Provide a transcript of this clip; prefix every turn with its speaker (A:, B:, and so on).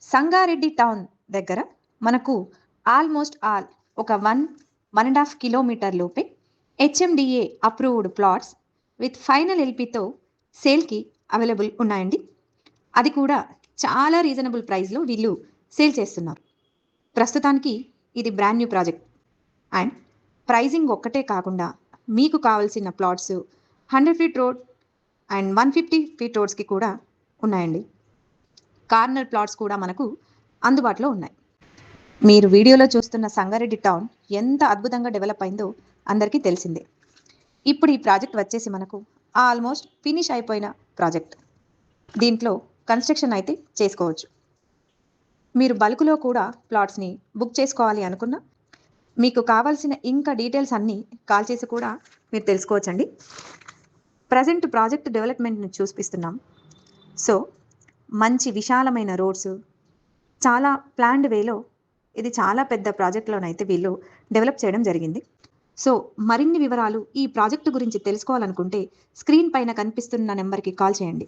A: Sangareddy town దగ్గర మనకు almost all ఒక 1.5 కిలోమీటర్ లోపే HMDA approved plots with final ఎల్పితో సేల్కి అవైలబుల్ ఉన్నాయండి. అది కూడా చాలా రీజనబుల్ ప్రైస్లో వీళ్ళు సేల్ చేస్తున్నారు. ప్రస్తుతానికి ఇది brand new project and pricing ఒక్కటే కాకుండా మీకు కావాల్సిన plots 100 feet road and 150 feet రోడ్స్కి కూడా ఉన్నాయండి. కార్నర్ ప్లాట్స్ కూడా మనకు అందుబాటులో ఉన్నాయి. మీరు వీడియోలో చూస్తున్న సంగారెడ్డి టౌన్ ఎంత అద్భుతంగా డెవలప్ అయిందో అందరికీ తెలిసిందే. ఇప్పుడు ఈ ప్రాజెక్ట్ వచ్చేసి మనకు ఆల్మోస్ట్ ఫినిష్ అయిపోయిన ప్రాజెక్ట్. దీంట్లో కన్స్ట్రక్షన్ అయితే చేసుకోవచ్చు. మీరు బల్క్లో కూడా ప్లాట్స్ని బుక్ చేసుకోవాలి అనుకున్నా మీకు కావాల్సిన ఇంకా డీటెయిల్స్ అన్నీ కాల్ చేసి కూడా మీరు తెలుసుకోవచ్చండి. ప్రజెంట్ ప్రాజెక్ట్ డెవలప్మెంట్ని చూపిస్తున్నాం. సో మంచి విశాలమైన రోడ్స్, చాలా ప్లాన్డ్ వేలో ఇది చాలా పెద్ద ప్రాజెక్ట్లోనైతే వీళ్ళు డెవలప్ చేయడం జరిగింది. సో మరిన్ని వివరాలు ఈ ప్రాజెక్టు గురించి తెలుసుకోవాలనుకుంటే స్క్రీన్ పైన కనిపిస్తున్న నెంబర్కి కాల్ చేయండి.